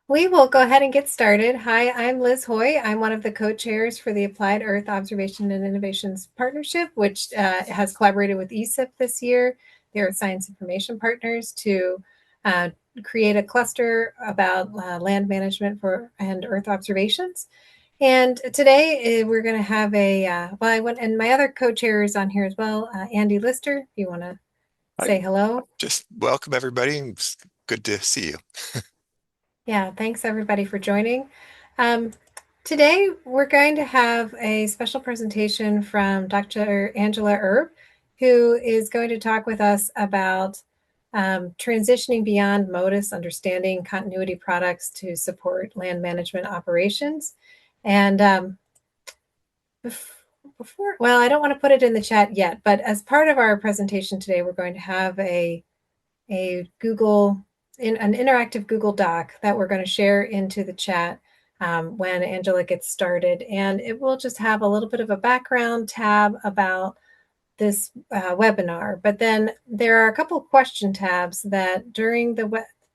We will go ahead and get started. Hi, I'm Liz Hoy. I'm one of the co-chairs for the Applied Earth Observation and Innovations Partnership, which has collaborated with ESIP this year, the Earth Science Information Partners, to create a cluster about land management and Earth observations. And today we're going to have and my other co-chair is on here as well, Andy Lister, if you want to Hi, say hello. just welcome everybody. It's good to see you. Yeah, thanks everybody for joining. Um, Today we're going to have a special presentation from Dr. Angela Erb, who is going to talk with us about transitioning beyond MODIS, understanding continuity products to support land management operations. And well, I don't want to put it in the chat yet, but as part of our presentation today, we're going to have a an interactive Google Doc that we're going to share into the chat when Angela gets started. And it will just have a little bit of a background tab about this webinar. But then there are a couple of question tabs that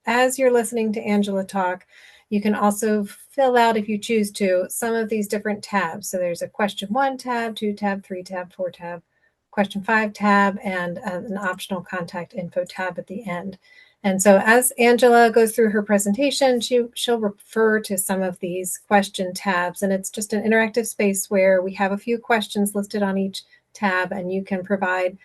as you're listening to Angela talk, you can also fill out, if you choose to, some of these different tabs. So there's a question 1 tab, 2 tab, 3 tab, 4 tab, question 5 tab, and an optional contact info tab at the end. And so as Angela goes through her presentation, she'll refer to some of these question tabs. And it's just an interactive space where we have a few questions listed on each tab, and you can provide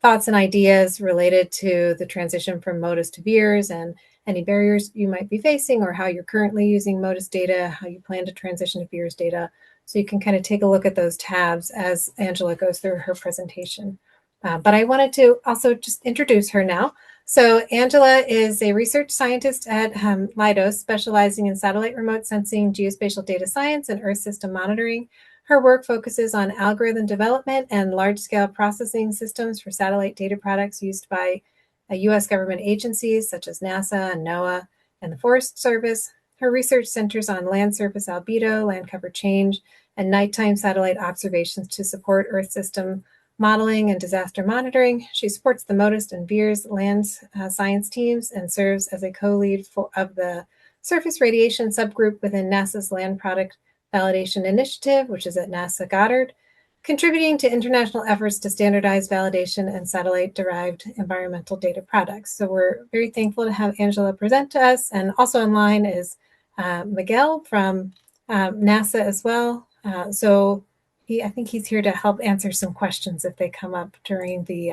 thoughts and ideas related to the transition from MODIS to VIIRS and any barriers you might be facing, or how you're currently using MODIS data, how you plan to transition to VIIRS data. So you can kind of take a look at those tabs as Angela goes through her presentation. But I wanted to also just introduce her now. So Angela is a research scientist at Leidos, specializing in satellite remote sensing, geospatial data science, and Earth system monitoring. Her work focuses on algorithm development and large-scale processing systems for satellite data products used by U.S. government agencies such as NASA and NOAA and the Forest Service. Her research centers on land surface albedo, land cover change, and nighttime satellite observations to support Earth system modeling and disaster monitoring. She supports the MODIS and VIIRS land science teams and serves as a co-lead of the surface radiation subgroup within NASA's Land Product Validation Initiative, which is at NASA Goddard, contributing to international efforts to standardize validation and satellite-derived environmental data products. So we're very thankful to have Angela present to us. And also online is Miguel from NASA as well. I think he's here to help answer some questions if they come up during the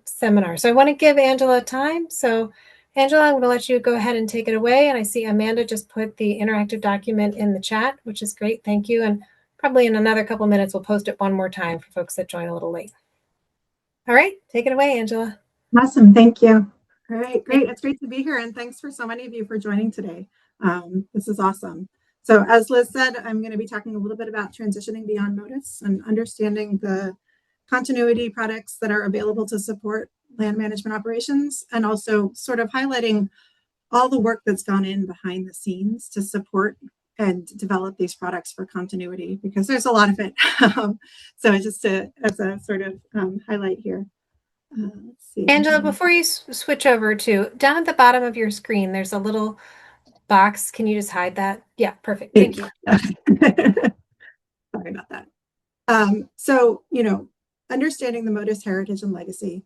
seminar. So I want to give Angela time. So Angela, I'm going to let you go ahead and take it away. And I see Amanda just put the interactive document in the chat, which is great. Thank you. And probably in another couple of minutes, we'll post it one more time for folks that join a little late. All right, take it away, Angela. Awesome, thank you. All right, great. It's great to be here, and thanks for so many of you for joining today. This is awesome. So as Liz said, I'm going to be talking a little bit about transitioning beyond MODIS and understanding the continuity products that are available to support land management operations, and also sort of highlighting all the work that's gone in behind the scenes to support and develop these products for continuity, because there's a lot of it. So just as a sort of highlight here. Let's see. Angela, before you switch over to down at the bottom of your screen, there's a little box. Can you just hide that? Yeah, perfect. Thank you. Sorry about that. So, understanding the MODIS heritage and legacy.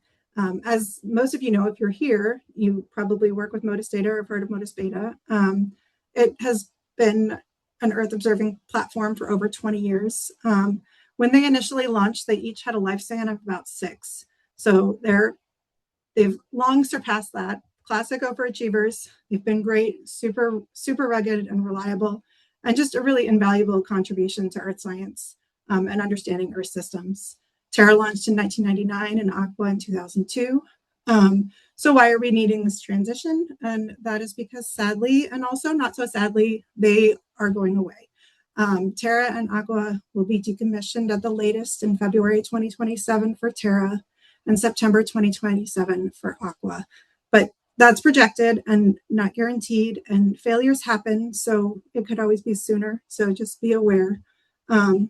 As most of you know, if you're here, you probably work with MODIS data or have heard of MODIS beta. It has been an Earth observing platform for over 20 years. When they initially launched, they each had a lifespan of about 6. So they've long surpassed that. Classic overachievers. They've been great, super rugged and reliable, and just a really invaluable contribution to Earth science and understanding Earth systems. Terra launched in 1999 and Aqua in 2002. So why are we needing this transition? And that is because sadly, and also not so sadly, they are going away. Terra and Aqua will be decommissioned at the latest in February 2027 for Terra and September 2027 for Aqua. But that's projected and not guaranteed, and failures happen, so it could always be sooner. So just be aware. And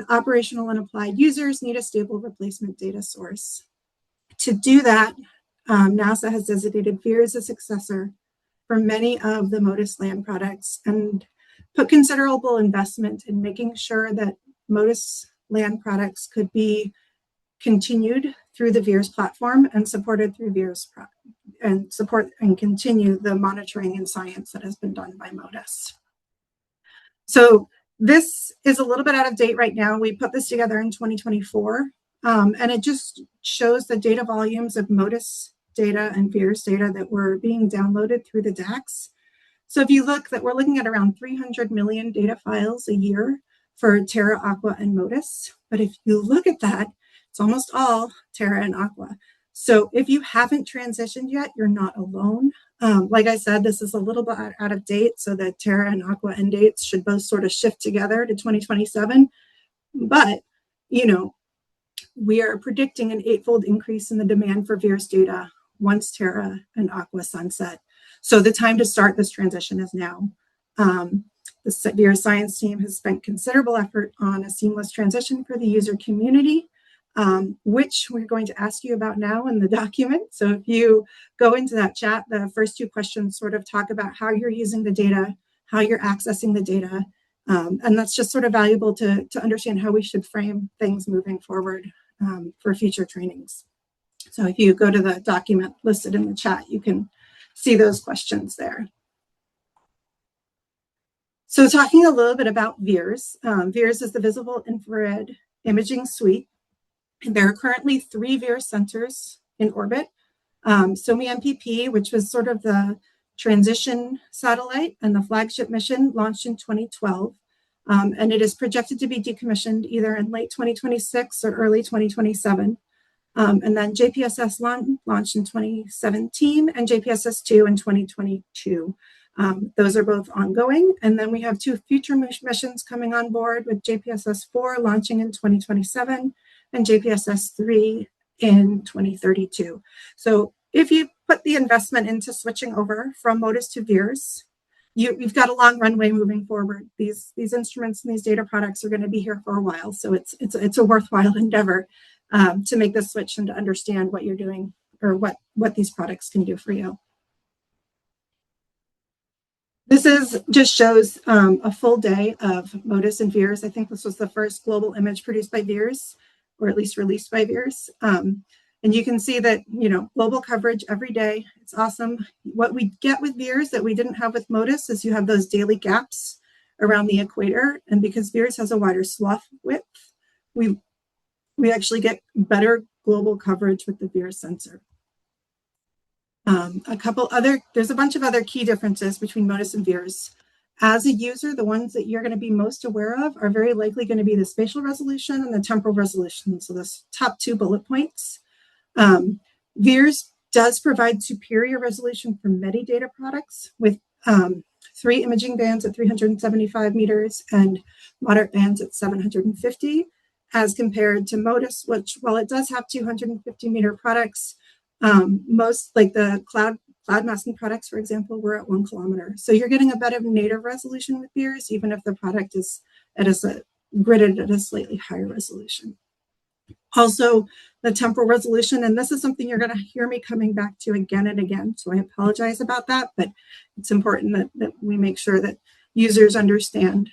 operational and applied users need a stable replacement data source. To do that, NASA has designated VIIRS as a successor, for many of the MODIS land products and put considerable investment in making sure that MODIS land products could be continued through the VIIRS platform and supported through VIIRS and support and continue the monitoring and science that has been done by MODIS. So this is a little bit out of date right now. We put this together in 2024, and it just shows the data volumes of MODIS data and VIIRS data that were being downloaded through the DACs. So if you look, that we're looking at around 300 million data files a year for Terra, Aqua, and MODIS. But if you look at that, it's almost all Terra and Aqua. So if you haven't transitioned yet, you're not alone. Like I said, this is a little bit out of date, so the Terra and Aqua end dates should both sort of shift together to 2027. But, you know, we are predicting an 8-fold increase in the demand for VIIRS data once Terra and Aqua sunset. So the time to start this transition is now. The VIIRS science team has spent considerable effort on a seamless transition for the user community, which we're going to ask you about now in the document. So if you go into that chat, the first 2 questions sort of talk about how you're using the data, how you're accessing the data, and that's just sort of valuable to understand how we should frame things moving forward for future trainings. So if you go to the document listed in the chat, you can see those questions there. So talking a little bit about VIIRS. VIIRS is the Visible Infrared Imaging Suite. There are currently 3 VIIRS sensors in orbit. SOMI MPP, which was sort of the transition satellite and the flagship mission, launched in 2012. And it is projected to be decommissioned either in late 2026 or early 2027. And then JPSS-1 launched in 2017 and JPSS-2 in 2022. Those are both ongoing. And then we have 2 future missions coming on board, with JPSS-4 launching in 2027 and JPSS-3 in 2032. So if you put the investment into switching over from MODIS to VIIRS, you've got a long runway moving forward. These instruments and these data products are going to be here for a while. So it's a worthwhile endeavor to make this switch and to understand what you're doing, or what these products can do for you. This just shows a full day of MODIS and VIIRS. I think this was the first global image produced by VIIRS, or at least released by VIIRS. And you can see that, you know, global coverage every day. It's awesome. What we get with VIIRS that we didn't have with MODIS is you have those daily gaps around the equator. And because VIIRS has a wider swath width, we actually get better global coverage with the VIIRS sensor. There's a bunch of other key differences between MODIS and VIIRS. As a user, the ones that you're going to be most aware of are very likely going to be the spatial resolution and the temporal resolution. So the top 2 bullet points. VIIRS does provide superior resolution for metadata products with 3 imaging bands at 375 meters and moderate bands at 750, as compared to MODIS, which, while it does have 250 meter products, most, like the cloud masking products, for example, were at 1 kilometer. So you're getting a better native resolution with VIIRS, even if the product is gridded at a slightly higher resolution. Also, the temporal resolution, and this is something you're going to hear me coming back to again and again, so I apologize about that, but it's important that we make sure that users understand.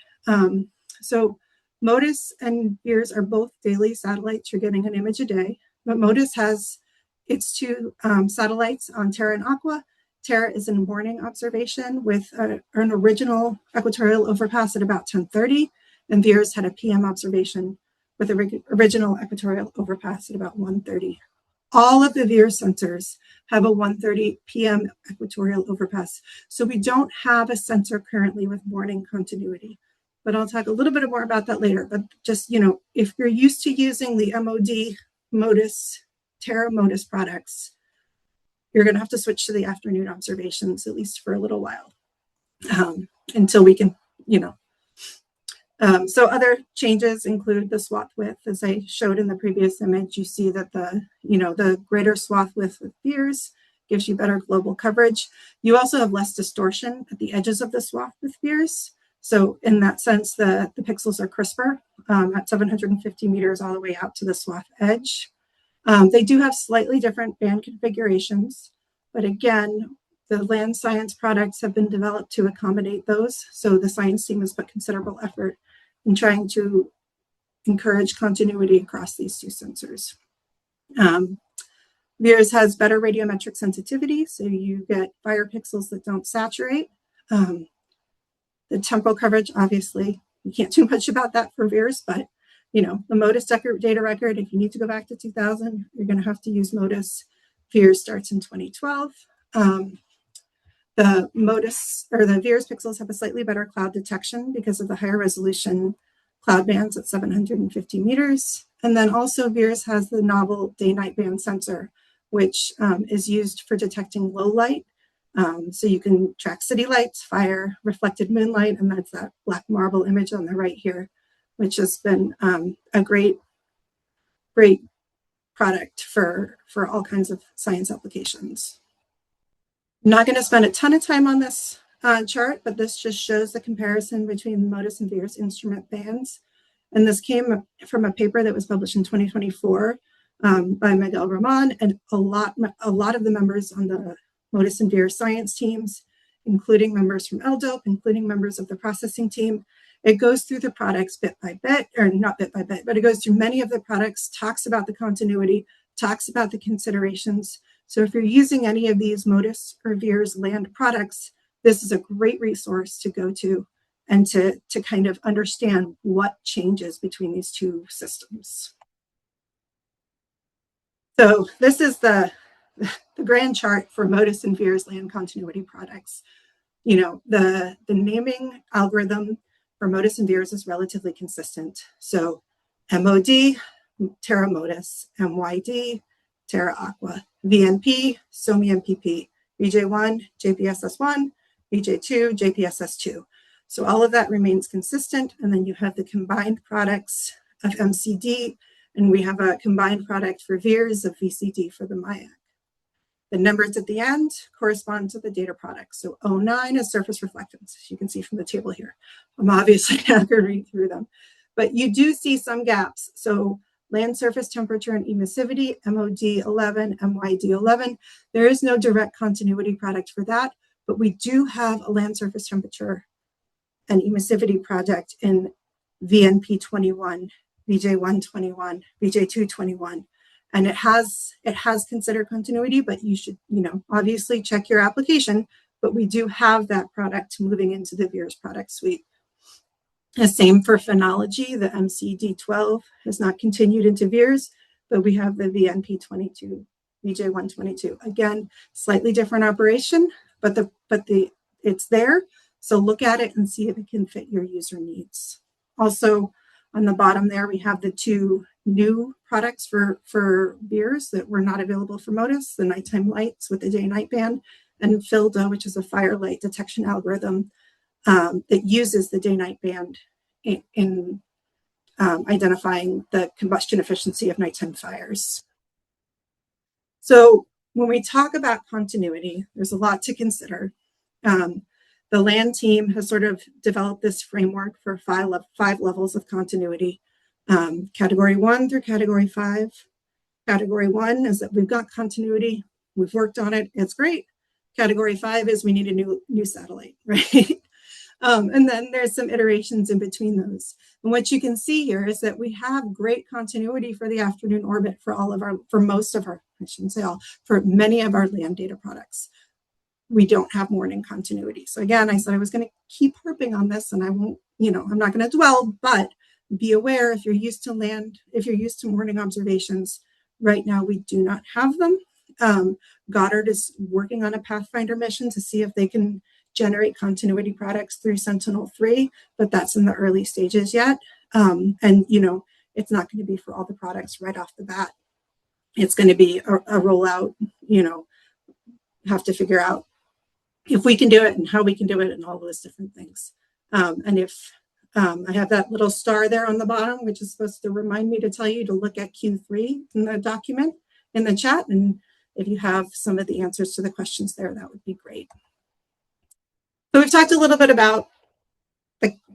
So MODIS and VIIRS are both daily satellites. You're getting an image a day, but MODIS has its 2 satellites on Terra and Aqua. Terra is in morning observation with an original equatorial overpass at about 10:30, and VIIRS had a PM observation with the original equatorial overpass at about 1:30. All of the VIIRS sensors have a 1:30 p.m. equatorial overpass. So we don't have a sensor currently with morning continuity, but I'll talk a little bit more about that later. But just, you know, if you're used to using the MOD, MODIS, Terra MODIS products, you're going to have to switch to the afternoon observations, at least for a little while, until we can, you know. So other changes include the swath width. As I showed in the previous image, you see that the greater swath width with VIIRS gives you better global coverage. You also have less distortion at the edges of the swath with VIIRS. So in that sense, the pixels are crisper at 750 meters all the way out to the swath edge. They do have slightly different band configurations, but again, The land science products have been developed to accommodate those. So the science team has put considerable effort in trying to encourage continuity across these two sensors. VIIRS has better radiometric sensitivity, so you get fire pixels that don't saturate. The temporal coverage, obviously, you can't do much about that for VIIRS, but you know, the MODIS data record, if you need to go back to 2000, you're going to have to use MODIS. VIIRS starts in 2012. The MODIS or the VIIRS pixels have a slightly better cloud detection because of the higher resolution cloud bands at 750 meters. And then also VIIRS has the novel day-night band sensor, which is used for detecting low light. So you can track city lights, fire, reflected moonlight, and that's that black marble image on the right here, which has been a great product for all kinds of science applications. I'm not going to spend a ton of time on this chart, but this just shows the comparison between MODIS and VIIRS instrument bands. And this came from a paper that was published in 2024 by Miguel, Román, and a lot of the members on the MODIS and VIIRS science teams, including members from LDOPE, including members of the processing team. It goes through the products bit by bit, or not bit by bit, but it goes through many of the products, talks about the continuity, talks about the considerations. So if you're using any of these MODIS or VIIRS land products, this is a great resource to go to and to kind of understand what changes between these two systems. So this is the grand chart for MODIS and VIIRS land continuity products. You know, the naming algorithm for MODIS and VIIRS is relatively consistent. So MOD, Terra MODIS, MYD, Terra Aqua, VNP, SOMI MPP, VJ1, JPSS1, VJ2, JPSS2. So all of that remains consistent. And then you have the combined products of MCD, and we have a combined product for VIIRS of VCD for the MIAC. The numbers at the end correspond to the data products. So 09 is surface reflectance, as you can see from the table here. I'm obviously not going to read through them, but you do see some gaps. So land surface temperature and emissivity, MOD 11, MYD 11. There is no direct continuity product for that, but we do have a land surface temperature and emissivity project in VNP 21, VJ1 21, VJ2 21. And it has considered continuity, but you should, you know, obviously check your application, but we do have that product moving into the VIIRS product suite. The same for phenology. The MCD12 has not continued into VIIRS, but we have the VNP22, VJ122. Again, slightly different operation, but it's there. So look at it and see if it can fit your user needs. Also, on the bottom there, we have the two new products for VIIRS that were not available for MODIS, the nighttime lights with the day-night band, and FILDA, which is a fire light detection algorithm that uses the day-night band in identifying the combustion efficiency of nighttime fires. So when we talk about continuity, there's a lot to consider. The land team has sort of developed this framework for five levels of continuity. Category 1 through Category 5. Category 1 is that we've got continuity, we've worked on it, it's great. Category 5 is we need a new satellite, right? And then there's some iterations in between those. And what you can see here is that we have great continuity for the afternoon orbit for most of our, I shouldn't say all, for many of our land data products. We don't have morning continuity. So again, I said I was going to keep harping on this, and I won't, you know, I'm not going to dwell, but be aware if you're used to land, if you're used to morning observations, right now we do not have them. Goddard is working on a Pathfinder mission to see if they can generate continuity products through Sentinel-3, but that's in the early stages yet. And, you know, it's not going to be for all the products right off the bat. It's going to be a rollout, you know, have to figure out if we can do it and how we can do it and all those different things. And if I have that little star there on the bottom, which is supposed to remind me to tell you to look at Q3 in the document in the chat. And if you have some of the answers to the questions there, that would be great. So we've talked a little bit about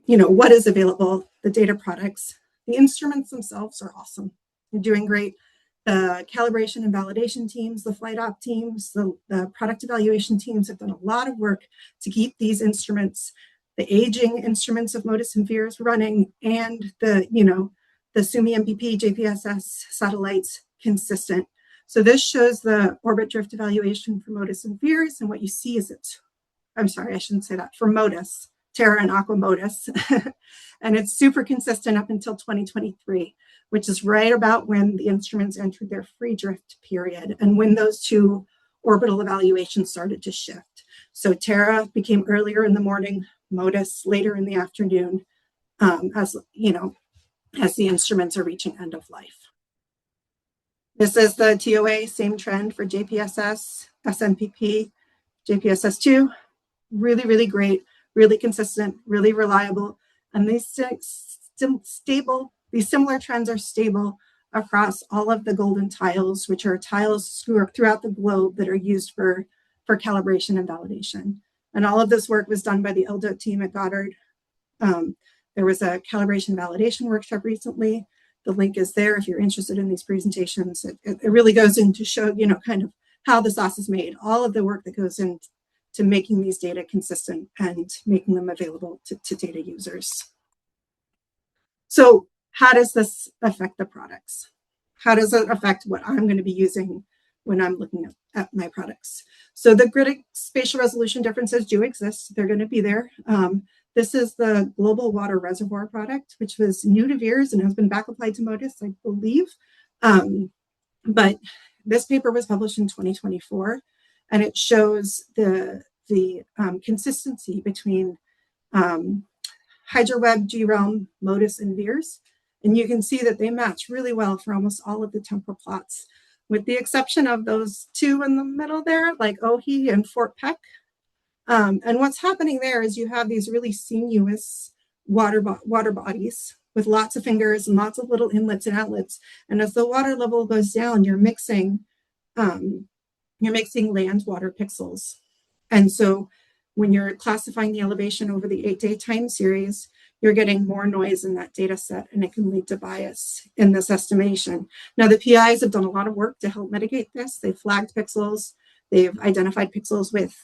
what is available, the data products. The instruments themselves are awesome. They're doing great. The calibration and validation teams, the flight op teams, the product evaluation teams have done a lot of work to keep these instruments, the aging instruments of MODIS and VIIRS running, and the SUMI MPP JPSS satellites consistent. So this shows the orbit drift evaluation for MODIS and VIIRS, and what you see is I'm sorry, I shouldn't say that, for MODIS, Terra and Aqua MODIS, and it's super consistent up until 2023, which is right about when the instruments entered their free drift period and when those two orbital evaluations started to shift. So Terra became earlier in the morning, MODIS later in the afternoon, as the instruments are reaching end of life. This is the TOA, same trend for JPSS, SMPP, JPSS2. Really, really great, really consistent, really reliable. And these similar trends are stable across all of the golden tiles, which are tiles throughout the globe that are used for calibration and validation. And all of this work was done by the LDOT team at Goddard. There was a calibration validation workshop recently. The link is there if you're interested in these presentations. It really goes in to show, kind of how the sauce is made, all of the work that goes into making these data consistent and making them available to data users. So how does this affect the products? How does it affect what I'm going to be using when I'm looking at my products? So the grid spatial resolution differences do exist. They're going to be there. This is the global water reservoir product, which was new to VIIRS and has been back applied to MODIS, I believe. But this paper was published in 2024, and it shows the consistency between HydroWeb, GRealm, MODIS, and VIIRS. And you can see that they match really well for almost all of the temporal plots, with the exception of those two in the middle there, like Ohi and Fort Peck. And what's happening there is you have these really sinuous water bodies with lots of fingers and lots of little inlets and outlets. And as the water level goes down, you're mixing land water pixels. And so when you're classifying the elevation over the 8-day time series, you're getting more noise in that data set, and it can lead to bias in this estimation. Now, the PIs have done a lot of work to help mitigate this. They've flagged pixels. They've identified pixels with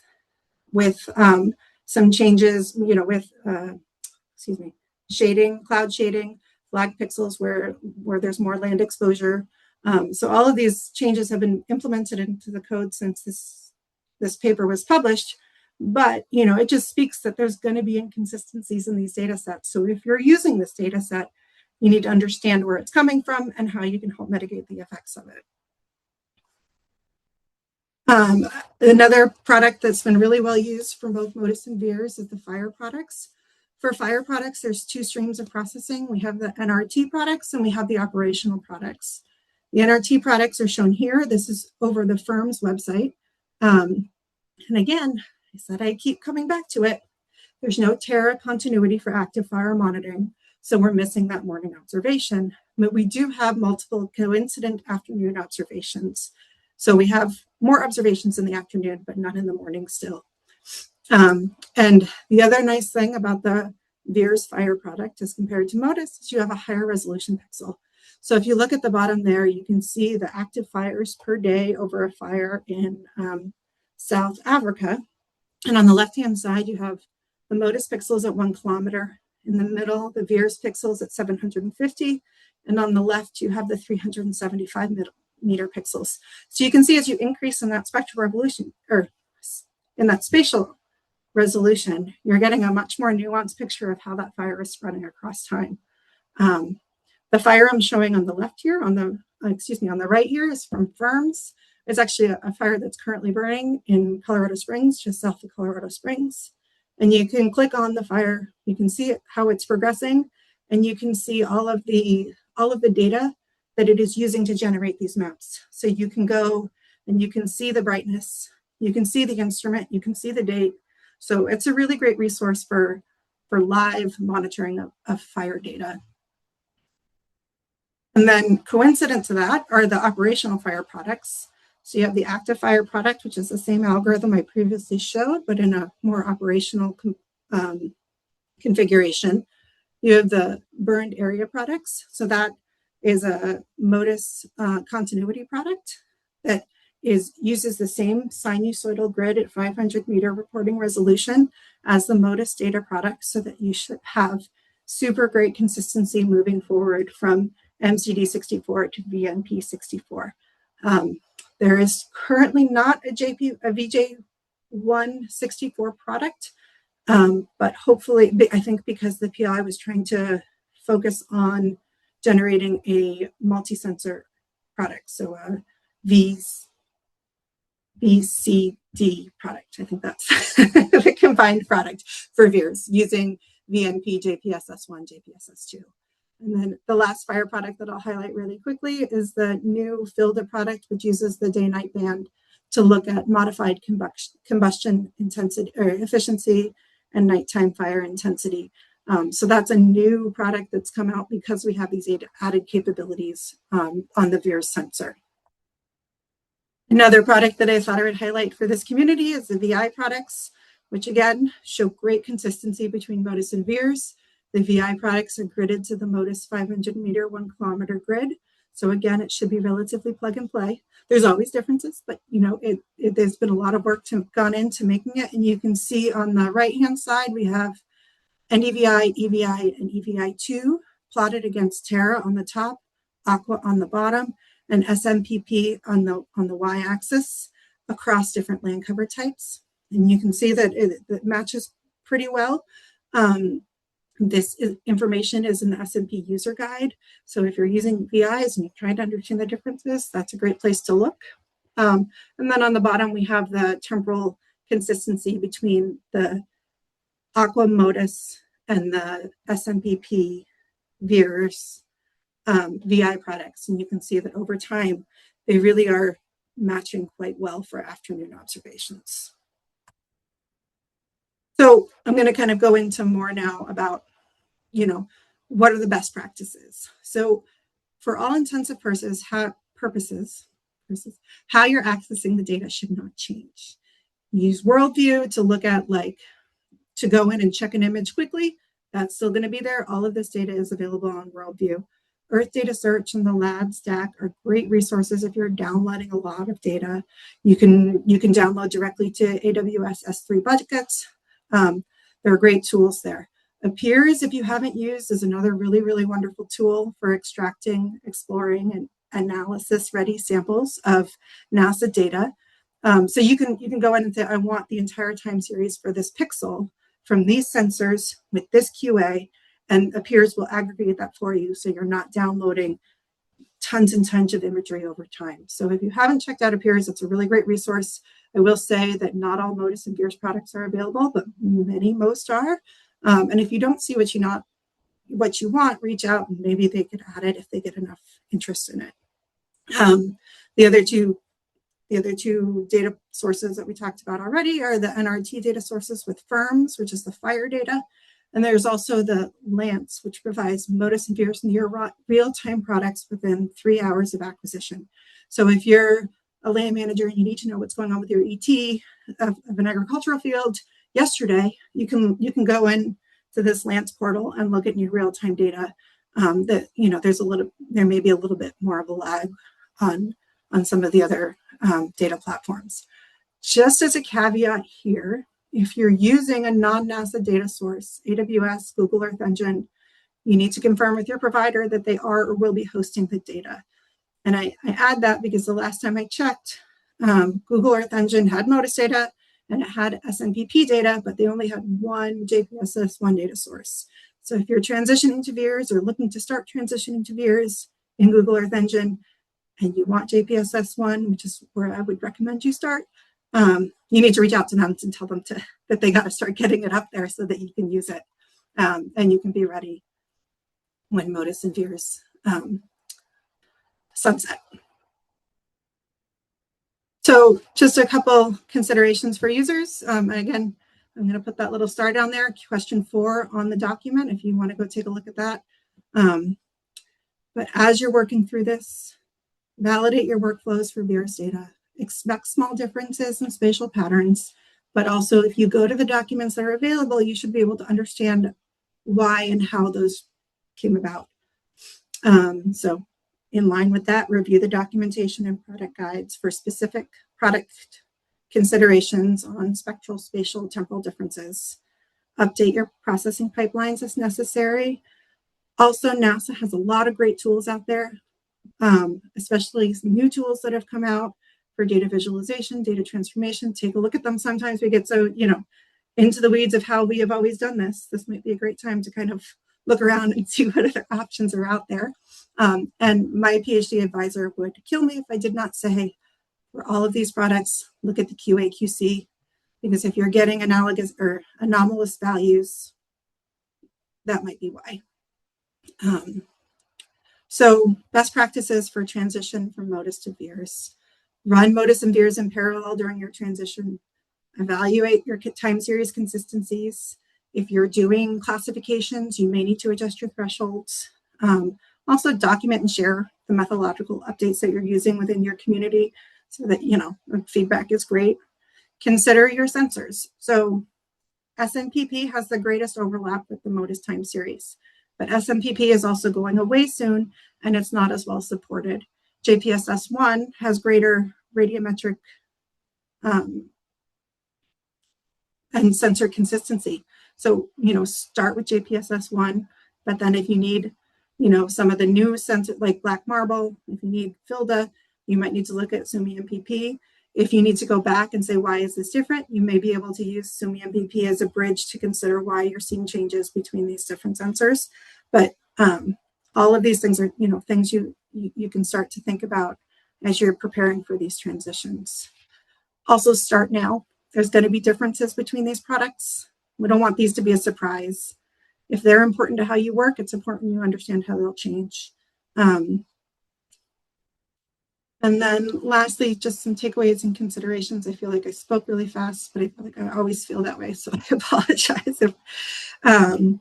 some changes, with shading, cloud shading, flagged pixels where there's more land exposure. So all of these changes have been implemented into the code since this paper was published. But it just speaks that there's going to be inconsistencies in these data sets. So if you're using this data set, you need to understand where it's coming from and how you can help mitigate the effects of it. Another product that's been really well used for both MODIS and VIIRS is the fire products. For fire products, there's two streams of processing. We have the NRT products and we have the operational products. The NRT products are shown here. This is over the firm's website. And again, I said I keep coming back to it. There's no Terra continuity for active fire monitoring, so we're missing that morning observation. But we do have multiple coincident afternoon observations. So we have more observations in the afternoon, but not in the morning still. And the other nice thing about the VIIRS fire product as compared to MODIS is you have a higher resolution pixel. So if you look at the bottom there, you can see the active fires per day over a fire in South Africa. And on the left-hand side, you have the MODIS pixels at 1 kilometer. In the middle, the VIIRS pixels at 750. And on the left, you have the 375 meter pixels. So you can see as you increase in that spectral revolution, or in that spatial resolution, you're getting a much more nuanced picture of how that fire is spreading across time. The fire I'm showing on the left here, on the right here, is from Firms. It's actually a fire that's currently burning in Colorado Springs, just south of Colorado Springs. And you can click on the fire, you can see how it's progressing, and you can see all of the data that it is using to generate these maps. So you can go and you can see the brightness, you can see the instrument, you can see the date. So it's a really great resource for live monitoring of fire data. And then coincident to that are the operational fire products. So you have the active fire product, which is the same algorithm I previously showed, but in a more operational configuration. You have the burned area products. So that is a MODIS continuity product that uses the same sinusoidal grid at 500 meter reporting resolution as the MODIS data product, so that you should have super great consistency moving forward from MCD64 to VNP64. There is currently not a VJ164 product, but hopefully, I think because the PI was trying to focus on generating a multi-sensor product, so a VCD product. I think that's the combined product for VIIRS using VNP, JPSS1, JPSS2. And then the last fire product that I'll highlight really quickly is the new FILDA product, which uses the day-night band to look at modified combustion intensity or efficiency and nighttime fire intensity. So that's a new product that's come out because we have these added capabilities on the VIIRS sensor. Another product that I thought I would highlight for this community is the VI products, which again show great consistency between MODIS and VIIRS. The VI products are gridded to the MODIS 500 meter, 1 kilometer grid. So again, it should be relatively plug and play. There's always differences, but you know, there's been a lot of work gone into making it. And you can see on the right-hand side, we have NDVI, EVI, and EVI2 plotted against Terra on the top, Aqua on the bottom, and SMPP on the y-axis across different land cover types. And you can see that it matches pretty well. This information is in the SMP user guide. So if you're using VIs and you're trying to understand the differences, that's a great place to look. And then on the bottom, we have the temporal consistency between the Aqua MODIS and the SMPP VIIRS VI products. And you can see that over time, they really are matching quite well for afternoon observations. So I'm going to kind of go into more now about, you know, what are the best practices. So for all intensive purposes, how you're accessing the data should not change. Use Worldview to look at, like, to go in and check an image quickly. That's still going to be there. All of this data is available on Worldview. Earth Data Search and the Lab Stack are great resources if you're downloading a lot of data. You can download directly to AWS S3 buckets. There are great tools there. Appears, if you haven't used, is another really, really wonderful tool for extracting, exploring, and analysis-ready samples of NASA data. So you can go in and say, I want the entire time series for this pixel from these sensors with this QA, and Appears will aggregate that for you, so you're not downloading tons and tons of imagery over time. So if you haven't checked out Appears, it's a really great resource. I will say that not all MODIS and VIIRS products are available, but most are. And if you don't see what you want, reach out and maybe they could add it if they get enough interest in it. The other two data sources that we talked about already are the NRT data sources with FIRMS, which is the fire data. And there's also the LANCE, which provides MODIS and VIIRS near real-time products within 3 hours of acquisition. So if you're a land manager and you need to know what's going on with your ET of an agricultural field yesterday, you can go in to this LANCE portal and look at your real-time data. That, you know, there may be a little bit more of a lag on some of the other data platforms. Just as a caveat here, if you're using a non-NASA data source, AWS, Google Earth Engine, you need to confirm with your provider that they are or will be hosting the data. And I add that because the last time I checked, Google Earth Engine had MODIS data and it had SNPP data, but they only had one JPSS1 data source. So if you're transitioning to VIIRS or looking to start transitioning to VIIRS in Google Earth Engine, and you want JPSS1, which is where I would recommend you start, you need to reach out to them and tell them that they got to start getting it up there so that you can use it, and you can be ready when MODIS and VIIRS sunset. So just a couple considerations for users. Again, I'm going to put that little star down there, question 4 on the document, if you want to go take a look at that. But as you're working through this, validate your workflows for VIIRS data. Expect small differences in spatial patterns, but also if you go to the documents that are available, you should be able to understand why and how those came about. So In line with that, review the documentation and product guides for specific product considerations on spectral, spatial, temporal differences. Update your processing pipelines as necessary. Also, NASA has a lot of great tools out there, especially some new tools that have come out for data visualization, data transformation. Take a look at them. Sometimes we get so, into the weeds of how we have always done this. This might be a great time to kind of look around and see what other options are out there. And my PhD advisor would kill me if I did not say, for all of these products, look at the QA/QC, because if you're getting analogous or anomalous values, that might be why. So best practices for transition from MODIS to VIIRS. Run MODIS and VIIRS in parallel during your transition. Evaluate your time series consistencies. If you're doing classifications, you may need to adjust your thresholds. Also document and share the methodological updates that you're using within your community so that, feedback is great. Consider your sensors. So SNPP has the greatest overlap with the MODIS time series, but SNPP is also going away soon and it's not as well supported. JPSS1 has greater radiometric and sensor consistency. So, start with JPSS1, but then if you need, some of the new sensor like black marble, if you need FILDA, you might need to look at SUMI MPP. If you need to go back and say, why is this different? You may be able to use SUMI MPP as a bridge to consider why you're seeing changes between these different sensors. But all of these things are, things you can start to think about as you're preparing for these transitions. Also start now. There's going to be differences between these products. We don't want these to be a surprise. If they're important to how you work, it's important you understand how they'll change. And then lastly, just some takeaways and considerations. I feel like I spoke really fast, but I feel like I always feel that way, so I apologize. The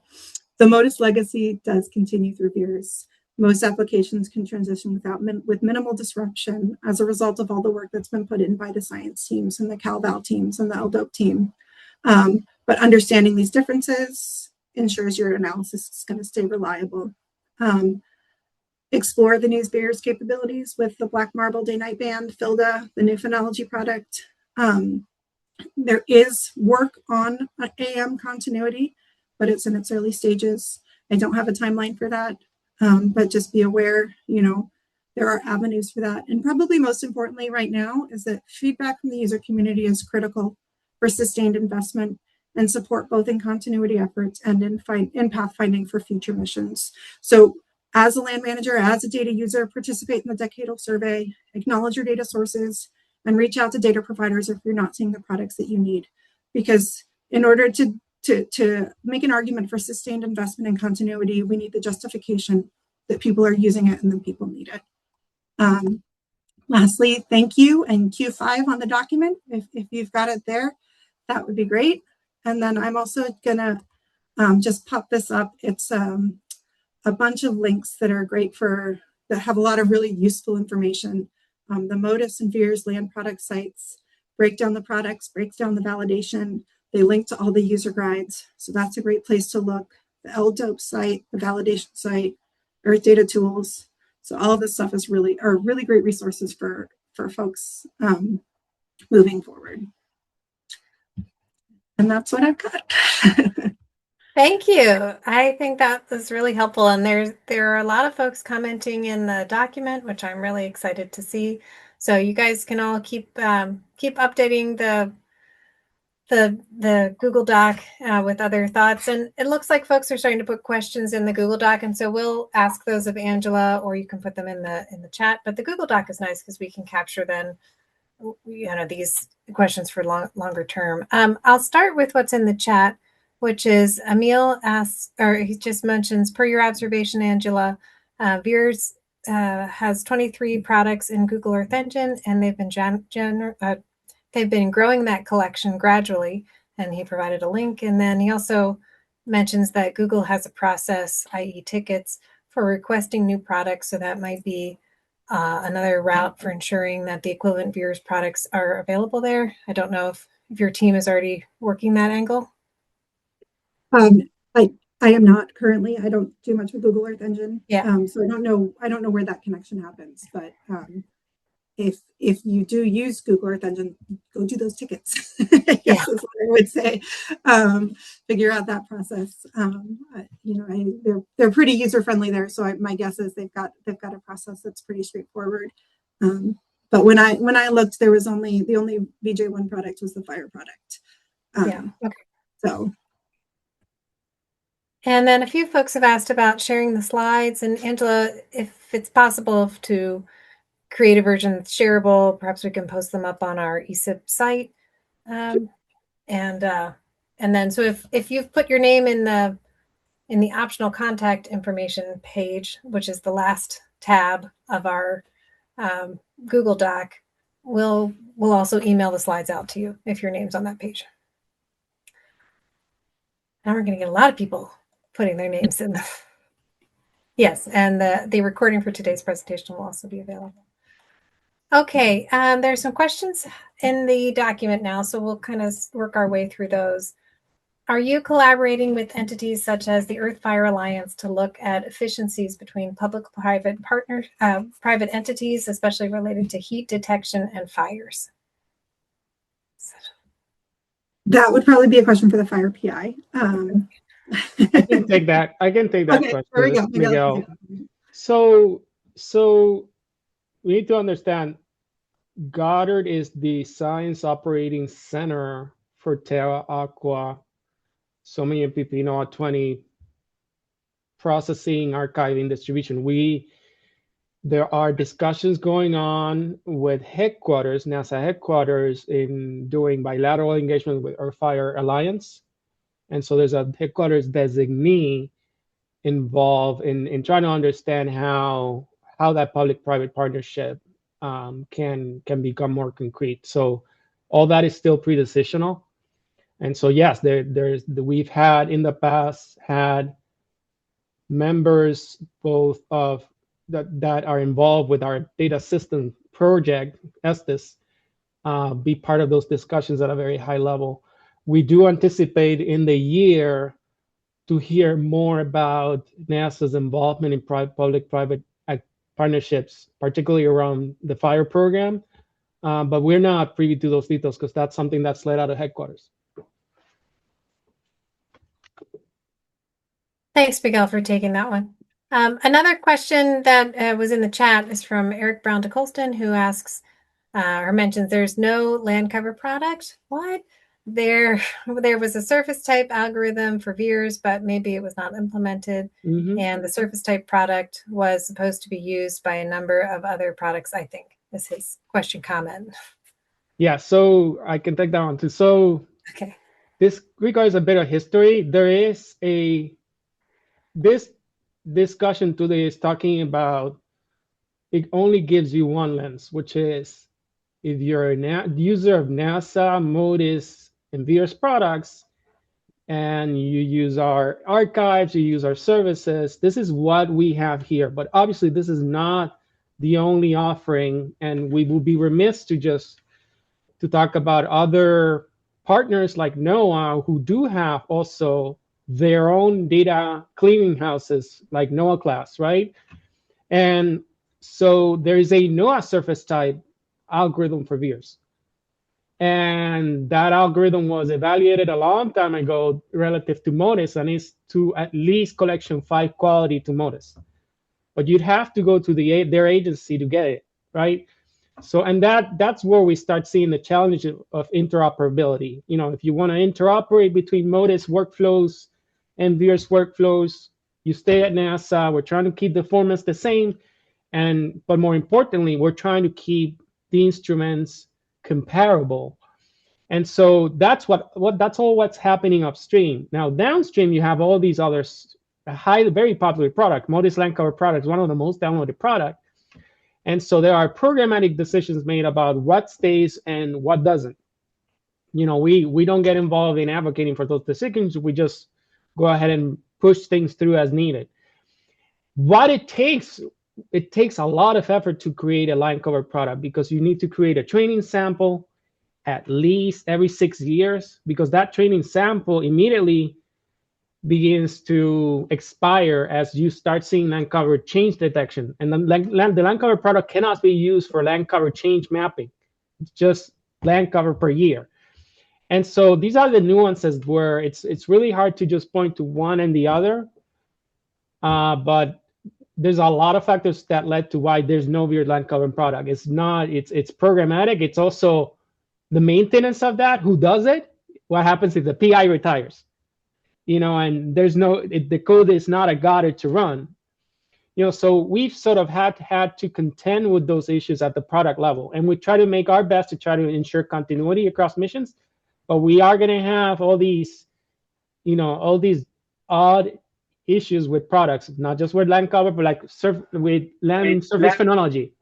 MODIS legacy does continue through VIIRS. Most applications can transition with minimal disruption as a result of all the work that's been put in by the science teams and the CalVal teams and the LDOPE team. But understanding these differences ensures your analysis is going to stay reliable. Explore the new VIIRS capabilities with the Black Marble Day-Night Band, FILDA, the new phenology product. There is work on AM continuity, but it's in its early stages. I don't have a timeline for that. But just be aware, there are avenues for that. And probably most importantly right now is that feedback from the user community is critical for sustained investment and support both in continuity efforts and in pathfinding for future missions. So as a land manager, as a data user, participate in the decadal survey, acknowledge your data sources, and reach out to data providers if you're not seeing the products that you need. Because in order to make an argument for sustained investment and continuity, we need the justification that people are using it and then people need it. Lastly, thank you, and Q5 on the document, if you've got it there, that would be great. And then I'm also gonna just pop this up. It's a bunch of links that are great that have a lot of really useful information. The MODIS and VIIRS land product sites break down the products, breaks down the validation. They link to all the user guides. So that's a great place to look. The LDOPE site, the validation site, Earth Data Tools. So all of this stuff is really great resources for folks moving forward. And that's what I've got. Thank you. I think that was really helpful. And there are a lot of folks commenting in the document, which I'm really excited to see. So you guys can all keep updating the Google Doc with other thoughts. And it looks like folks are starting to put questions in the Google Doc. And so we'll ask those of Angela, or you can put them in the chat. But the Google Doc is nice because we can capture then, these questions for longer term. I'll start with what's in the chat, which is Emil asks, or he just mentions, per your observation, Angela, VIIRS has 23 products in Google Earth Engine, and they've been growing that collection gradually, and he provided a link. And then he also mentions that Google has a process, i.e. tickets, for requesting new products. So that might be another route for ensuring that the equivalent VIIRS products are available there. I don't know if your team is already working that angle. I am not currently. I don't do much with Google Earth Engine. Yeah. So I don't know where that connection happens. But if you do use Google Earth Engine, go do those tickets. I guess is what I would say. Figure out that process. They're pretty user friendly there. So my guess is they've got a process that's pretty straightforward. But when I looked, there was the only VJ1 product was the fire product. Okay. So. And then a few folks have asked about sharing the slides. And Angela, if it's possible to create a version that's shareable, perhaps we can post them up on our ESIP site. And then, so if you've put your name in the optional contact information page, which is the last tab of our Google Doc, we'll also email the slides out to you if your name's on that page. Now we're going to get a lot of people putting their names in. Yes, and the recording for today's presentation will also be available. Okay, there's some questions in the document now, so we'll kind of work our way through those. Are you collaborating with entities such as the Earth Fire Alliance to look at efficiencies between public-private private entities, especially related to heat detection and fires? That would probably be a question for the fire PI. I can take that. Okay, question, there we go. Miguel. So we need to understand Goddard is the science operating center for Terra Aqua. So many people, 20 processing, archiving, distribution. There are discussions going on with headquarters, NASA headquarters, in doing bilateral engagement with Earth Fire Alliance. And so there's a headquarters designee involved in trying to understand how that public-private partnership can become more concrete. So all that is still pre-decisional. And so yes, we've had in the past members both of that are involved with our data system project, Estes, be part of those discussions at a very high level. We do anticipate in the year to hear more about NASA's involvement in public-private partnerships, particularly around the fire program. But we're not privy to those details because that's something that's led out of headquarters. Thanks, Miguel, for taking that one. Another question that was in the chat is from Eric Brown de Colston, who asks, or mentions there's no land cover product. What? There was a surface type algorithm for VIIRS, but maybe it was not implemented. And the surface type product was supposed to be used by a number of other products, I think, is his question comment. Yeah, so I can take that one too. So okay, this regards a bit of history. There is this discussion today is talking about it only gives you one lens, which is if you're a user of NASA, MODIS, and VIIRS products, and you use our archives, you use our services, this is what we have here. But obviously, this is not the only offering, and we will be remiss to talk about other partners like NOAA who do have also their own data cleaning houses like NOAA class, right? And so there is a NOAA surface type algorithm for VIIRS. And that algorithm was evaluated a long time ago relative to MODIS, and is to at least collection 5 quality to MODIS. But you'd have to go to their agency to get it, right? So, and that's where we start seeing the challenge of interoperability. If you want to interoperate between MODIS workflows and VIIRS workflows, you stay at NASA. We're trying to keep the formats the same, but more importantly, we're trying to keep the instruments comparable. And so that's what's happening upstream. Now downstream, you have all these others, very popular product, MODIS land cover product is one of the most downloaded product. And so there are programmatic decisions made about what stays and what doesn't. We don't get involved in advocating for those decisions. We just go ahead and push things through as needed. What it takes a lot of effort to create a line cover product, because you need to create a training sample at least every 6 years, because that training sample immediately begins to expire as you start seeing land cover change detection. And then the land cover product cannot be used for land cover change mapping. It's just land cover per year. And so these are the nuances where it's really hard to just point to one and the other. But there's a lot of factors that led to why there's no VIIRS land cover product. It's programmatic. It's also the maintenance of that. Who does it? What happens if the PI retires? And there's the code is not a guarded to run. So we've sort of had to contend with those issues at the product level, and we try to make our best to try to ensure continuity across missions. But we are going to have all these odd issues with products, not just with land cover, but like with land surface phenology.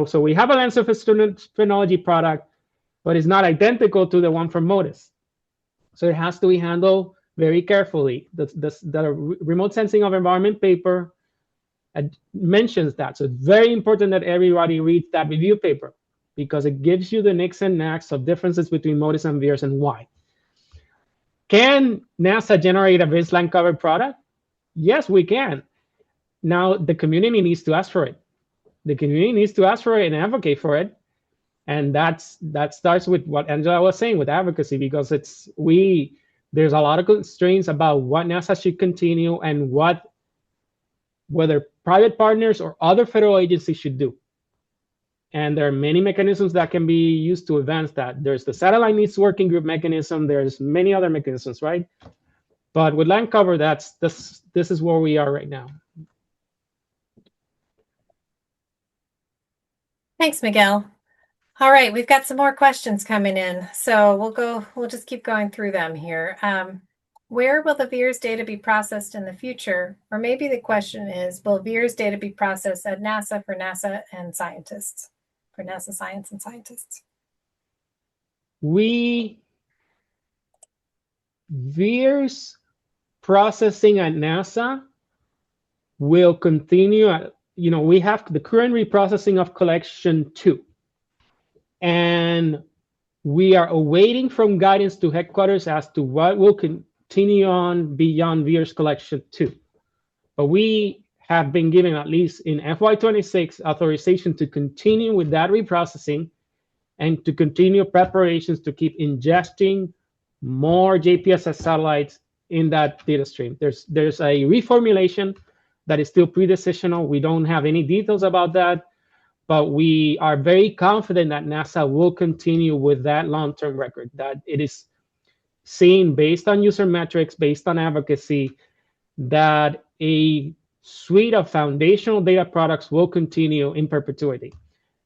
So we have a land surface phenology product, but it's not identical to the one from MODIS. So it has to be handled very carefully. The remote sensing of environment paper mentions that. So it's very important that everybody reads that review paper, because it gives you the nicks and knacks of differences between MODIS and VIIRS and why. Can NASA generate a VIIRS land cover product? Yes, we can. Now, the community needs to ask for it. The community needs to ask for it and advocate for it. And that starts with what Angela was saying with advocacy, because there's a lot of constraints about what NASA should continue and whether private partners or other federal agencies should do. And there are many mechanisms that can be used to advance that. There's the satellite needs working group mechanism. There's many other mechanisms, right? But with land cover, this is where we are right now. Thanks, Miguel. All right, we've got some more questions coming in. So we'll just keep going through them here. Where will the VIIRS data be processed in the future? Or maybe the question is, will VIIRS data be processed at NASA for NASA and scientists, for NASA science and scientists? VIIRS processing at NASA will continue. We have the current reprocessing of collection 2. And we are awaiting from guidance to headquarters as to what will continue on beyond VIIRS collection 2. But we have been given, at least in FY26, authorization to continue with that reprocessing and to continue preparations to keep ingesting more JPSS satellites in that data stream. There's a reformulation that is still pre-decisional. We don't have any details about that, but we are very confident that NASA will continue with that long-term record, that it is seen based on user metrics, based on advocacy, that a suite of foundational data products will continue in perpetuity.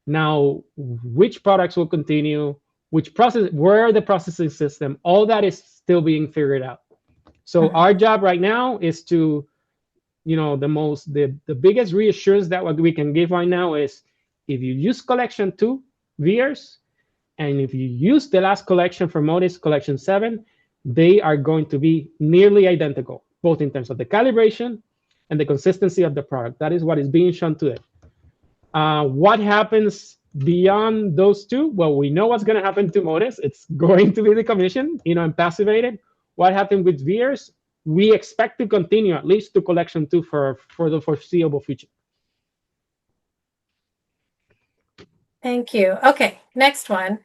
Now, which products will continue, where are the processing system, all that is still being figured out. So our job right now is to, the biggest reassurance that what we can give right now is, if you use collection 2 VIIRS, and if you use the last collection for MODIS, collection 7, they are going to be nearly identical, both in terms of the calibration and the consistency of the product. That is what is being shown today. What happens beyond those two? Well, we know what's going to happen to MODIS. It's going to be decommissioned, and passivated. What happened with VIIRS? We expect to continue at least to collection 2 for the foreseeable future. Thank you. Okay, next one.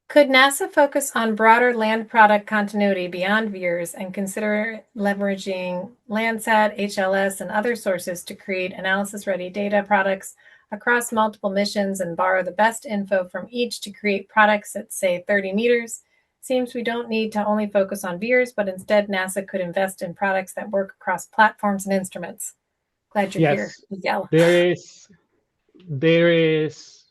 Could NASA focus on broader land product continuity beyond VIIRS and consider leveraging Landsat, HLS, and other sources to create analysis-ready data products across multiple missions and borrow the best info from each to create products at, say, 30 meters? Seems we don't need to only focus on VIIRS, but instead NASA could invest in products that work across platforms and instruments. Glad you're here, Miguel. There is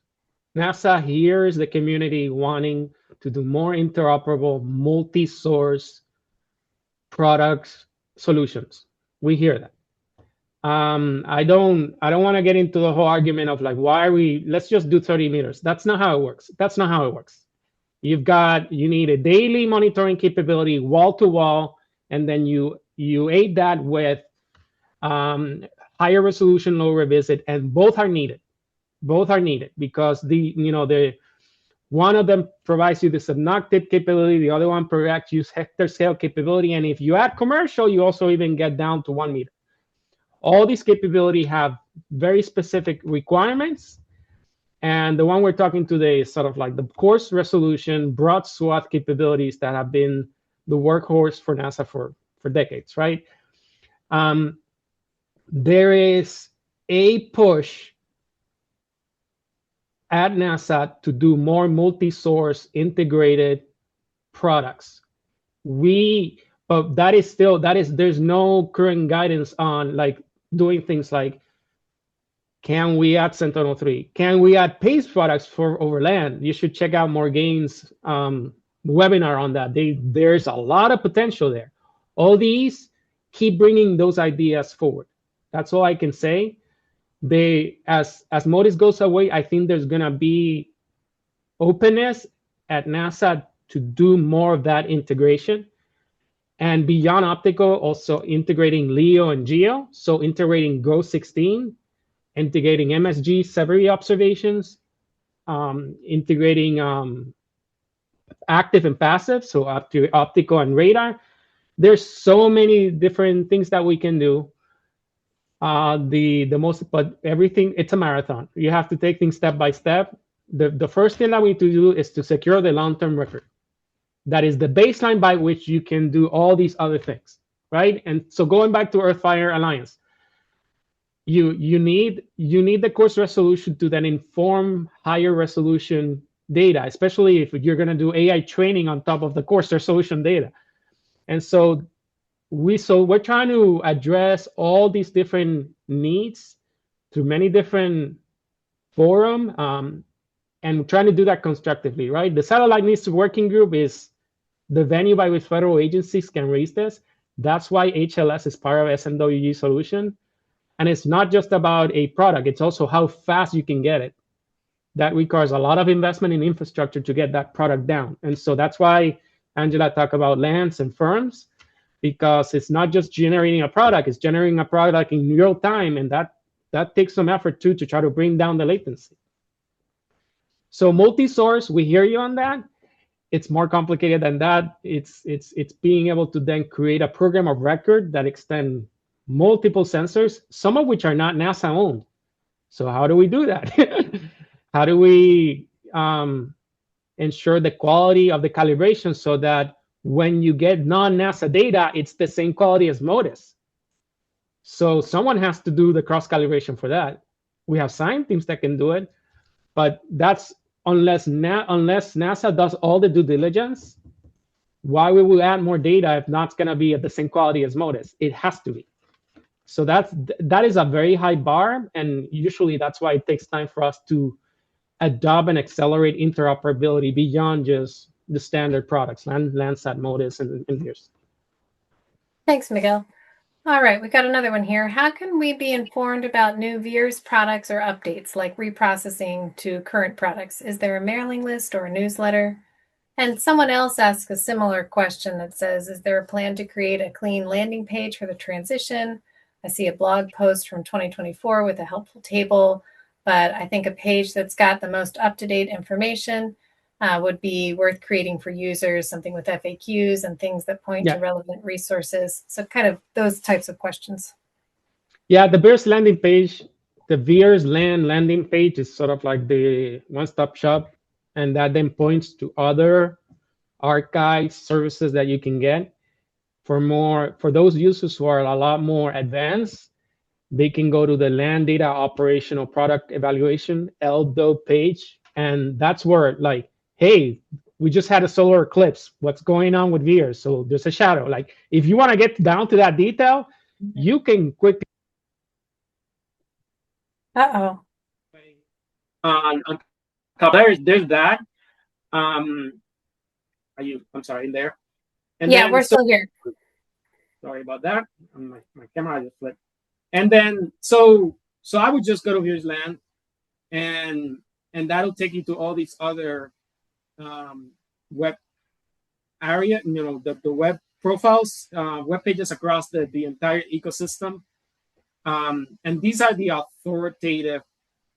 NASA hears the community wanting to do more interoperable, multi-source products solutions. We hear that. I don't want to get into the whole argument of like, let's just do 30 meters. That's not how it works. You need a daily monitoring capability, wall to wall, and then you aid that with higher resolution, low revisit, and both are needed. Because One of them provides you the subnautic capability. The other one provides you hectare scale capability. And if you add commercial, you also even get down to 1 meter. All these capabilities have very specific requirements. And the one we're talking today is sort of like the coarse resolution, broad swath capabilities that have been the workhorse for NASA for decades, right? There is a push at NASA to do more multi-source integrated products. But there's no current guidance on like doing things like, can we add Sentinel-3? Can we add PACE products for overland? You should check out Morgane's webinar on that. There's a lot of potential there. All these keep bringing those ideas forward. That's all I can say. As MODIS goes away, I think there's gonna be openness at NASA to do more of that integration. And beyond optical, also integrating LEO and GEO. So integrating GO-16, integrating MSG severity observations, integrating active and passive, so up to optical and radar. There's so many different things that we can do. But everything, it's a marathon. You have to take things step by step. The first thing that we need to do is to secure the long-term record. That is the baseline by which you can do all these other things, right? And so going back to Earth-Fire Alliance, you need the coarse resolution to then inform higher resolution data, especially if you're going to do AI training on top of the coarse resolution data. And so we're trying to address all these different needs through many different forums, and trying to do that constructively, right? The Satellite Needs Working Group is the venue by which federal agencies can raise this. That's why HLS is part of SMWG solution. And it's not just about a product, it's also how fast you can get it. That requires a lot of investment in infrastructure to get that product down. And so that's why Angela talked about lands and firms, because it's not just generating a product, it's generating a product in real time. And that takes some effort too, to try to bring down the latency. So multi-source, we hear you on that. It's more complicated than that. It's being able to then create a program of record that extend multiple sensors, some of which are not NASA owned. So how do we do that? How do we ensure the quality of the calibration so that when you get non-NASA data, it's the same quality as MODIS? So someone has to do the cross calibration for that. We have science teams that can do it, but that's unless NASA does all the due diligence. Why we will add more data if not going to be at the same quality as MODIS? It has to be. So that is a very high bar, and usually that's why it takes time for us to adopt and accelerate interoperability beyond just the standard products, Landsat, MODIS, and VIIRS. Thanks, Miguel. All right, we got another one here. How can we be informed about new VIIRS products or updates, like reprocessing to current products? Is there a mailing list or a newsletter? And someone else asked a similar question that says, is there a plan to create a clean landing page for the transition? I see a blog post from 2024 with a helpful table, but I think a page that's got the most up-to-date information would be worth creating for users, something with FAQs and things that point to relevant resources. So kind of those types of questions. Yeah, the VIIRS landing page, the VIIRS landing page is sort of like the one-stop shop, and that then points to other archives, services that you can get. For those users who are a lot more advanced, they can go to the Land Data Operational Product Evaluation, LDO page, and that's where, like, hey, we just had a solar eclipse. What's going on with VIIRS? So there's a shadow. Like, if you want to get down to that detail, you can quickly. Uh-oh. On there's that. I'm sorry, in there. And yeah, we're still here. Sorry about that. My camera just flipped. And then so I would just go to VIIRS Land, and that'll take you to all these other web area, the web profiles, web pages across the entire ecosystem. And these are the authoritative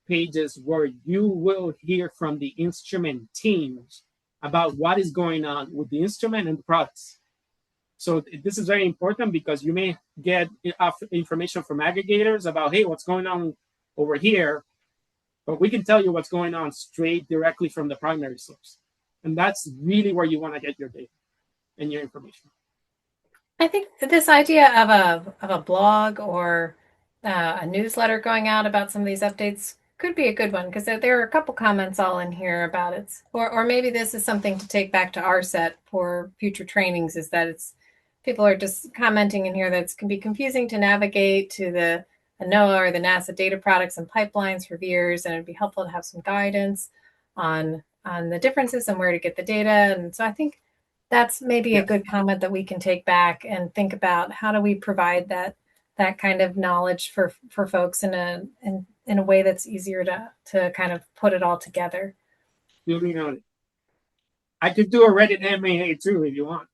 pages where you will hear from the instrument teams about what is going on with the instrument and the products. So this is very important because you may get information from aggregators about, hey, what's going on over here, but we can tell you what's going on straight directly from the primary source. And that's really where you want to get your data and your information. I think this idea of a blog or a newsletter going out about some of these updates could be a good one, because there are a couple comments all in here about it. Or maybe this is something to take back to our set for future trainings, is that people are just commenting in here that it can be confusing to navigate to the NOAA or the NASA data products and pipelines for VIIRS, and it'd be helpful to have some guidance on the differences and where to get the data. And so I think that's maybe a good comment that we can take back and think about, how do we provide that kind of knowledge for folks in a way that's easier to kind of put it all together. Duly noted. I could do a Reddit MAA too if you want.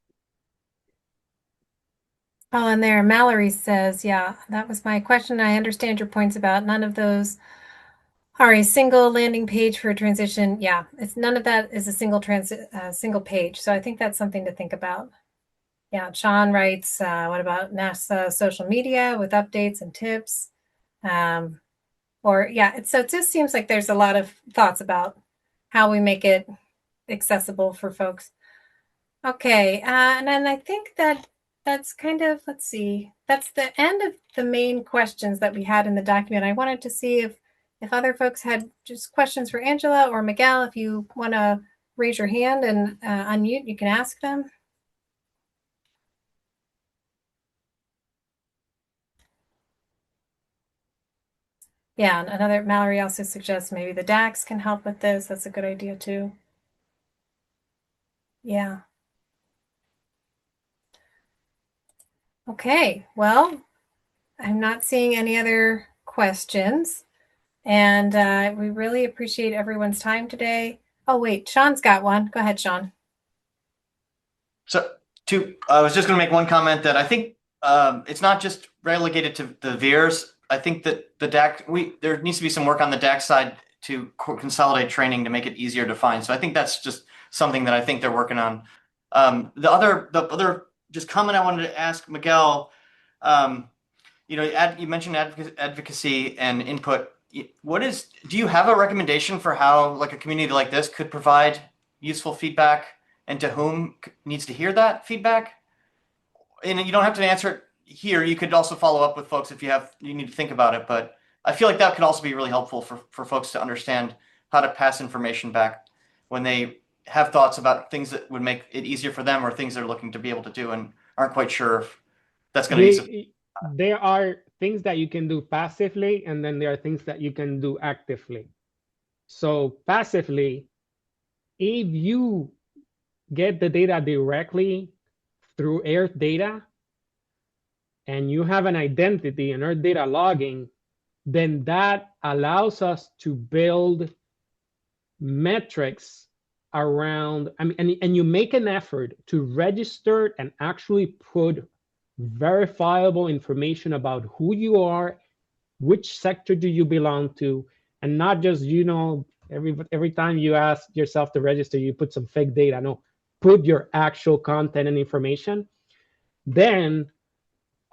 Oh, and there, Mallory says, yeah, that was my question. I understand your points about none of those are a single landing page for a transition. Yeah, none of that is a single page. So I think that's something to think about. Yeah, Sean writes, what about NASA social media with updates and tips? So it just seems like there's a lot of thoughts about how we make it accessible for folks. Okay, and then I think that's kind of, let's see, that's the end of the main questions that we had in the document. I wanted to see if other folks had just questions for Angela or Miguel. If you want to raise your hand and unmute, you can ask them. Yeah, and Mallory also suggests maybe the DAX can help with this. That's a good idea too. Yeah. Okay, well, I'm not seeing any other questions, and we really appreciate everyone's time today. Oh, wait, Sean's got one. Go ahead, Sean. So I was just going to make one comment that I think it's not just relegated to the VIIRS. I think that the DAX, there needs to be some work on the DAX side to consolidate training to make it easier to find. So I think that's just something that I think they're working on. The other just comment I wanted to ask Miguel, you mentioned advocacy and input. Do you have a recommendation for how like a community like this could provide useful feedback, and to whom needs to hear that feedback? And you don't have to answer it here. You could also follow up with folks if you need to think about it. But I feel like that could also be really helpful for folks to understand how to pass information back when they have thoughts about things that would make it easier for them, or things they're looking to be able to do and aren't quite sure if that's going to be. There are things that you can do passively, and then there are things that you can do actively. So passively, if you get the data directly through Earth data, and you have an identity in Earth data logging, then that allows us to build metrics around, and you make an effort to register and actually put verifiable information about who you are, which sector do you belong to, and not just, every time you ask yourself to register, you put some fake data. No, put your actual content and information. Then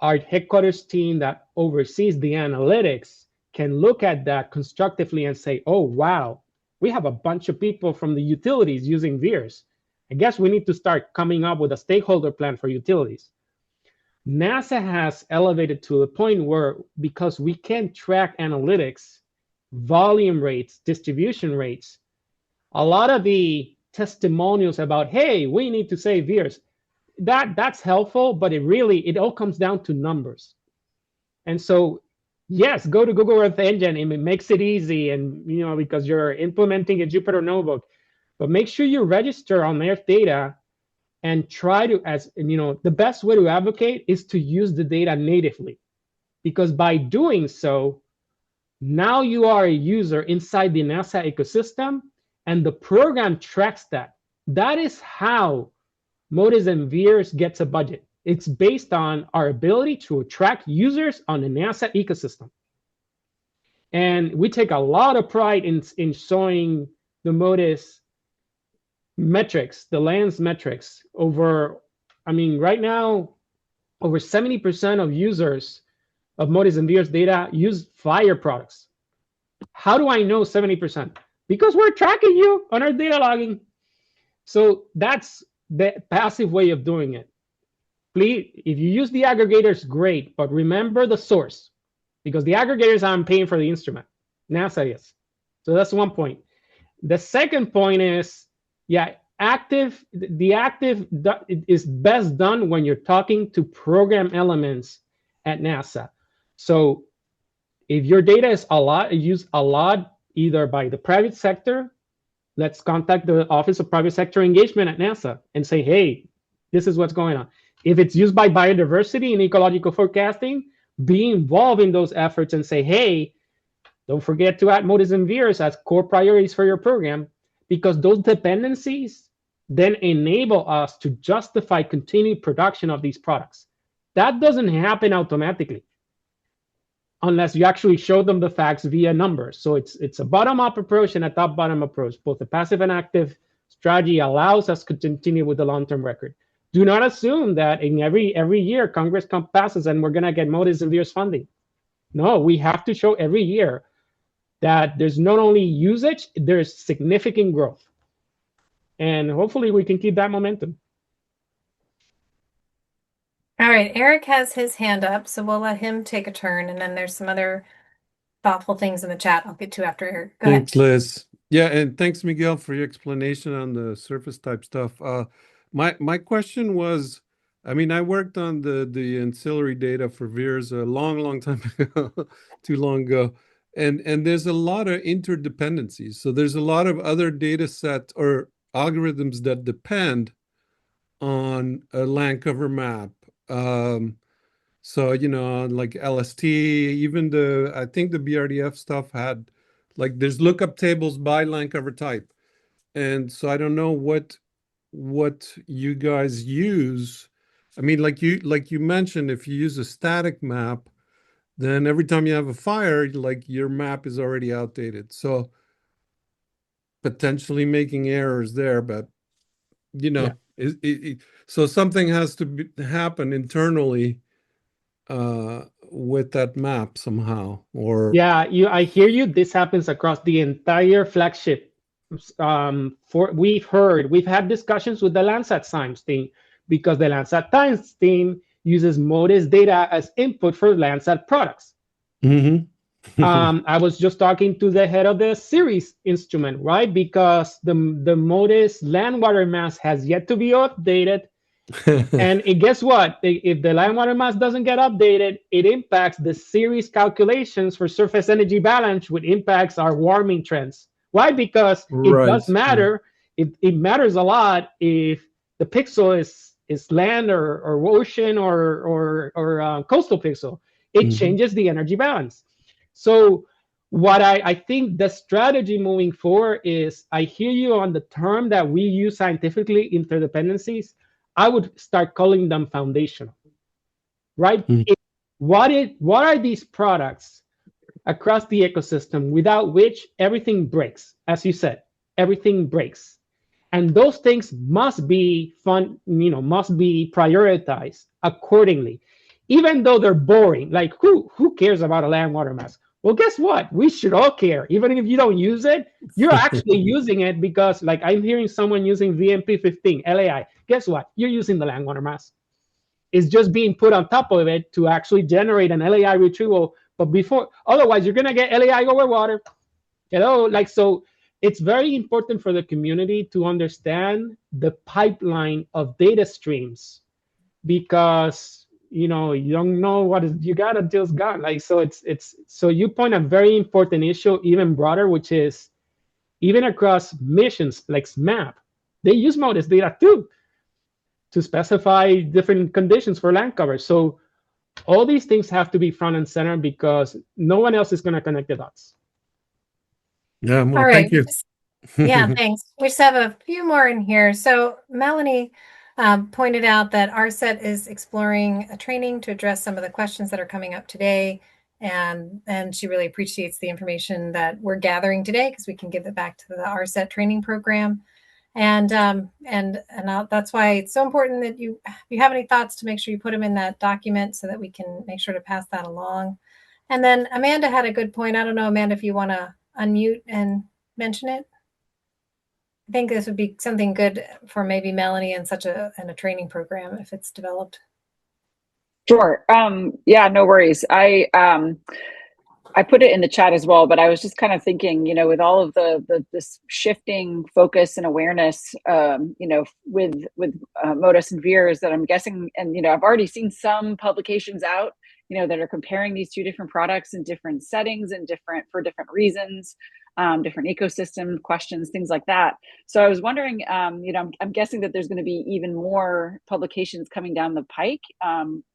our headquarters team that oversees the analytics can look at that constructively and say, oh, wow, we have a bunch of people from the utilities using VIIRS. I guess we need to start coming up with a stakeholder plan for utilities. NASA has elevated to the point where, because we can track analytics, volume rates, distribution rates, a lot of the testimonials about, hey, we need to save VIIRS, that's helpful, but it all comes down to numbers. And so, yes, go to Google Earth Engine, and it makes it easy, and because you're implementing a Jupyter notebook, but make sure you register on Earth data and try to, the best way to advocate is to use the data natively, because by doing so, now you are a user inside the NASA ecosystem, and the program tracks that. That is how MODIS and VIIRS gets a budget. It's based on our ability to attract users on the NASA ecosystem. And we take a lot of pride in showing the MODIS metrics, the lens metrics over, I mean, right now, over 70% of users of MODIS and VIIRS data use fire products. How do I know 70%? Because we're tracking you on our data logging. So that's the passive way of doing it. Please, if you use the aggregators, great, but remember the source, because the aggregators aren't paying for the instrument. NASA is. So that's one point. The second point is, yeah, the active is best done when you're talking to program elements at NASA. So if your data is used a lot, either by the private sector, let's contact the Office of Private Sector Engagement at NASA and say, hey, this is what's going on. If it's used by biodiversity and ecological forecasting, be involved in those efforts and say, hey, don't forget to add MODIS and VIIRS as core priorities for your program, because those dependencies then enable us to justify continued production of these products. That doesn't happen automatically unless you actually show them the facts via numbers. So it's a bottom-up approach and a top-bottom approach. Both the passive and active strategy allows us to continue with the long-term record. Do not assume that in every year Congress passes and we're going to get MODIS and VIIRS funding. No, we have to show every year that there's not only usage, there's significant growth. And hopefully we can keep that momentum. All right, Eric has his hand up, so we'll let him take a turn, and then there's some other thoughtful things in the chat I'll get to after Eric. Go Thanks, ahead. Liz. Yeah, and thanks, Miguel, for your explanation on the surface type stuff. My question was, I mean, I worked on the ancillary data for VIIRS a long time ago, too long ago, and there's a lot of interdependencies. So there's a lot of other data sets or algorithms that depend on a land cover map. So, you know, like LST, even I think the BRDF stuff had, like, there's lookup tables by land cover type. And so I don't know what you guys use. I mean, like you mentioned, if you use a static map, then every time you have a fire, like, your map is already outdated. So potentially making errors there, but, you know, so something has to happen internally with that map somehow, or yeah, I hear you. This happens across the entire flagship. We've had discussions with the Landsat Science team, because the Landsat Science team uses MODIS data as input for Landsat products. I was just talking to the head of the series instrument, right? Because the MODIS land water mass has yet to be updated. And guess what? If the land water mass doesn't get updated, it impacts the series calculations for surface energy balance, which impacts our warming trends. Why? Because it does matter. It matters a lot if the pixel is land or ocean or coastal pixel. It changes the energy balance. So what I think the strategy moving forward is, I hear you on the term that we use scientifically, interdependencies. I would start calling them foundational, right? What are these products across the ecosystem without which everything breaks? As you said, everything breaks. And those things must be must be prioritized accordingly. Even though they're boring, like who cares about a land water mass? Well, guess what? We should all care. Even if you don't use it, you're actually using it, because, like, I'm hearing someone using VMP15, LAI. Guess what? You're using the land water mass. It's just being put on top of it to actually generate an LAI retrieval. But otherwise, you're going to get LAI over water. So it's very important for the community to understand the pipeline of data streams, because you don't know what you got until it's gone. Like, so you point a very important issue, even broader, which is even across missions like SMAP, they use MODIS data too to specify different conditions for land cover. So all these things have to be front and center, because no one else is going to connect the dots. Yeah, well, All right. thank you. Yeah, thanks. We just have a few more in here. So Melanie pointed out that RSET is exploring a training to address some of the questions that are coming up today. and she really appreciates the information that we're gathering today because we can give it back to the RSET training program. And that's why it's so important that if you have any thoughts, to make sure you put them in that document so that we can make sure to pass that along. And then Amanda had a good point. I don't know, Amanda, if you want to unmute and mention it. I think this would be something good for maybe Melanie in a training program if it's developed. Sure. Yeah, no worries. I put it in the chat as well, but I was just kind of thinking, with all of this shifting focus and awareness, with MODIS and VIIRS, that I'm guessing, and I've already seen some publications out, that are comparing these two different products in different settings and for different reasons, different ecosystem questions, things like that. So I was wondering, I'm guessing that there's going to be even more publications coming down the pike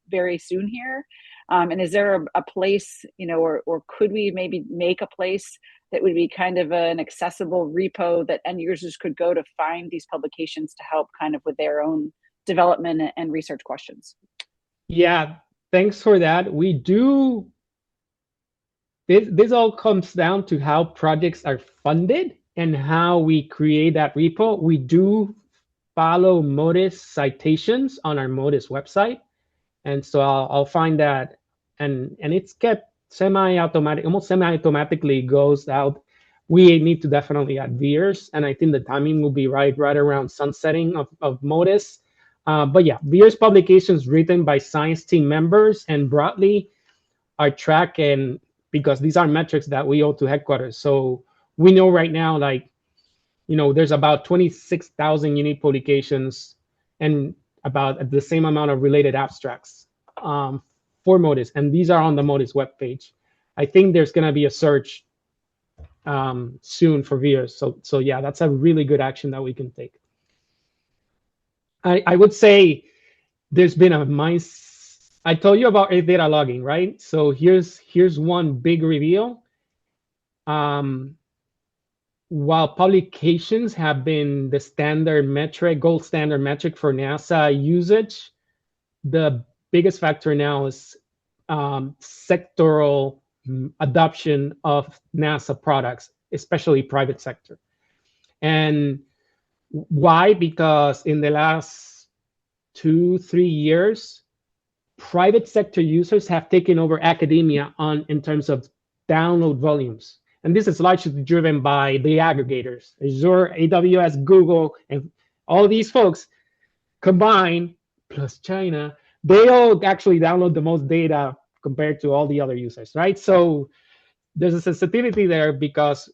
very soon here. And is there a place, or could we maybe make a place that would be kind of an accessible repo that end users could go to find these publications to help kind of with their own development and research questions? Yeah, thanks for that. We do. This all comes down to how projects are funded and how we create that repo. We do follow MODIS citations on our MODIS website. And so I'll find that, and it's kept semi-automatic, almost semi-automatically goes out. We need to definitely add VIIRS, and I think the timing will be right around sunsetting of MODIS. But yeah, VIIRS publications written by science team members and broadly are tracked, and because these are metrics that we owe to headquarters. So we know right now, there's about 26,000 unique publications and about the same amount of related abstracts for MODIS, and these are on the MODIS webpage. I think there's going to be a search soon for VIIRS. So yeah, that's a really good action that we can take. I would say there's been I told you about data logging, right? So here's one big reveal. While publications have been the standard metric, gold standard metric for NASA usage, the biggest factor now is sectoral adoption of NASA products, especially private sector. And why? Because in the last 2-3 years, private sector users have taken over academia in terms of download volumes. And this is largely driven by the aggregators, Azure, AWS, Google, and all these folks combined, plus China, they all actually download the most data compared to all the other users, right? So there's a sensitivity there, because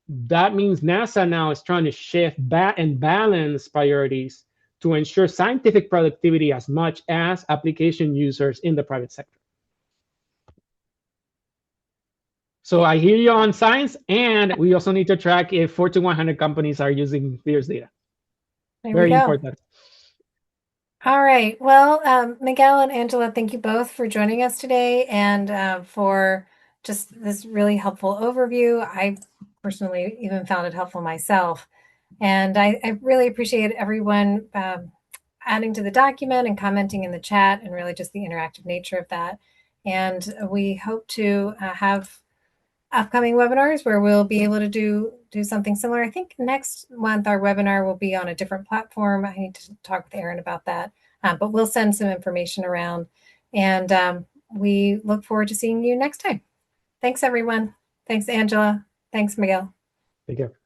that means NASA now is trying to shift back and balance priorities to ensure scientific productivity as much as application users in the private sector. So I hear you on science, and we also need to track if Fortune 100 companies are using VIIRS data. Very important. All right. Well, Miguel and Angela, thank you both for joining us today and for just this really helpful overview. I personally even found it helpful myself. And I really appreciate everyone adding to the document and commenting in the chat, and really just the interactive nature of that. And we hope to have upcoming webinars where we'll be able to do something similar. I think next month our webinar will be on a different platform. I need to talk with Aaron about that, but we'll send some information around. And we look forward to seeing you next time. Thanks, everyone. Thanks, Angela. Thanks, Miguel. Take care.